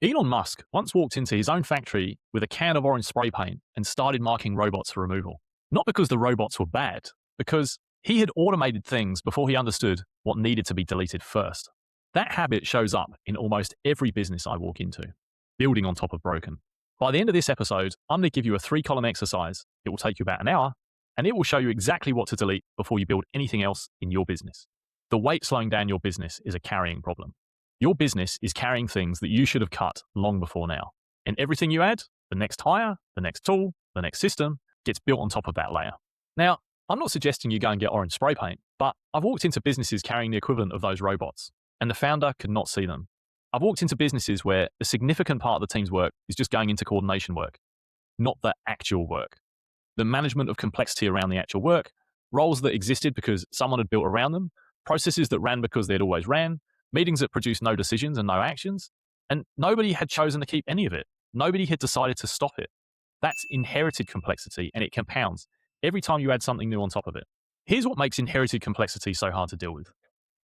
Elon Musk once walked into his own factory with a can of orange spray paint and started marking robots for removal. Not because the robots were bad, because he had automated things before he understood what needed to be deleted first. That habit shows up in almost every business I walk into, building on top of broken. By the end of this episode, I'm going to give you a 3-column exercise. It will take you about an hour, and it will show you exactly what to delete before you build anything else in your business. The weight slowing down your business is a carrying problem. Your business is carrying things that you should have cut long before now. And everything you add, the next hire, the next tool, the next system, gets built on top of that layer. Now, I'm not suggesting you go and get orange spray paint, but I've walked into businesses carrying the equivalent of those robots, and the founder could not see them. I've walked into businesses where a significant part of the team's work is just going into coordination work, not the actual work. The management of complexity around the actual work, roles that existed because someone had built around them, processes that ran because they'd always ran, meetings that produced no decisions and no actions, and nobody had chosen to keep any of it. Nobody had decided to stop it. That's inherited complexity, and it compounds every time you add something new on top of it. Here's what makes inherited complexity so hard to deal with.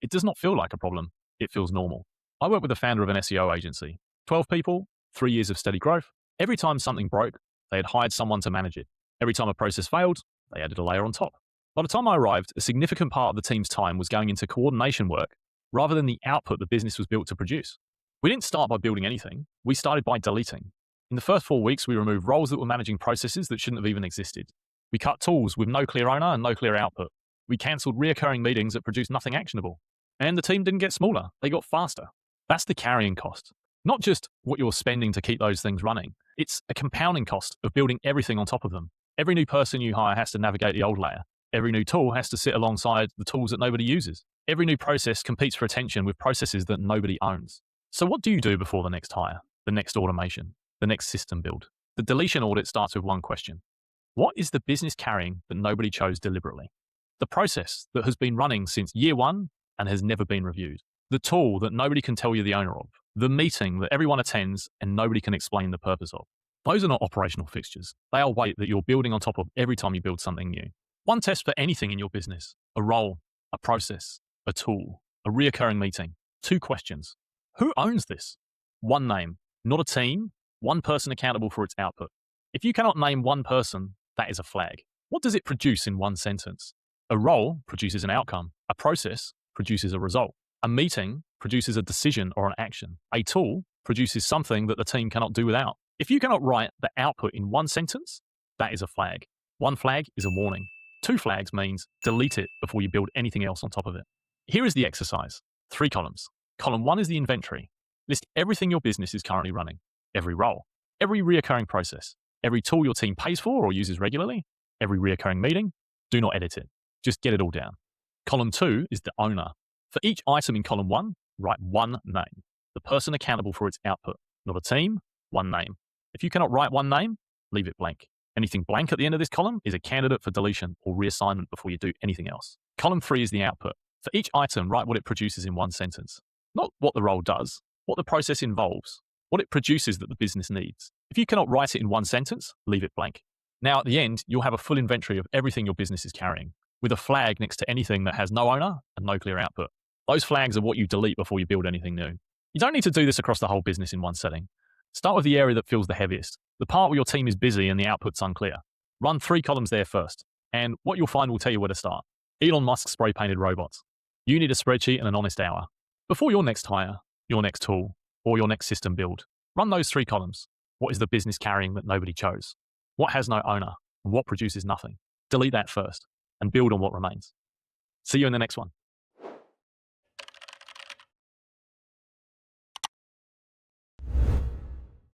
It does not feel like a problem. It feels normal. I work with the founder of an SEO agency. 12 people, 3 years of steady growth. Every time something broke, they had hired someone to manage it. Every time a process failed, they added a layer on top. By the time I arrived, a significant part of the team's time was going into coordination work rather than the output the business was built to produce. We didn't start by building anything. We started by deleting. In the first 4 weeks, we removed roles that were managing processes that shouldn't have even existed. We cut tools with no clear owner and no clear output. We cancelled reoccurring meetings that produced nothing actionable. And the team didn't get smaller. They got faster. That's the carrying cost. Not just what you're spending to keep those things running. It's a compounding cost of building everything on top of them. Every new person you hire has to navigate the old layer. Every new tool has to sit alongside the tools that nobody uses. Every new process competes for attention with processes that nobody owns. So what do you do before the next hire, the next automation, the next system build? The deletion audit starts with one question. What is the business carrying that nobody chose deliberately? The process that has been running since year one and has never been reviewed. The tool that nobody can tell you the owner of. The meeting that everyone attends and nobody can explain the purpose of. Those are not operational fixtures. They are weight that you're building on top of every time you build something new. One test for anything in your business: a role, a process, a tool, a reoccurring meeting. 2 questions. Who owns this? One name, not a team, one person accountable for its output. If you cannot name one person, that is a flag. What does it produce in one sentence? A role produces an outcome. A process produces a result. A meeting produces a decision or an action. A tool produces something that the team cannot do without. If you cannot write the output in one sentence, that is a flag. 1 flag is a warning. 2 flags means delete it before you build anything else on top of it. Here is the exercise. 3 columns. Column 1 is the inventory. List everything your business is currently running. Every role, every reoccurring process, every tool your team pays for or uses regularly, every reoccurring meeting. Do not edit it. Just get it all down. Column 2 is the owner. For each item in column 1, write one name. The person accountable for its output. Not a team, one name. If you cannot write one name, leave it blank. Anything blank at the end of this column is a candidate for deletion or reassignment before you do anything else. Column 3 is the output. For each item, write what it produces in one sentence. Not what the role does, what the process involves, what it produces that the business needs. If you cannot write it in one sentence, leave it blank. Now, at the end, you'll have a full inventory of everything your business is carrying, with a flag next to anything that has no owner and no clear output. Those flags are what you delete before you build anything new. You don't need to do this across the whole business in one setting. Start with the area that feels the heaviest, the part where your team is busy and the output's unclear. Run 3 columns there first, and what you'll find will tell you where to start. Elon Musk spray-painted robots. You need a spreadsheet and an honest hour. Before your next hire, your next tool, or your next system build, run those 3 columns. What is the business carrying that nobody chose? What has no owner? And what produces nothing? Delete that first, and build on what remains. See you in the next one.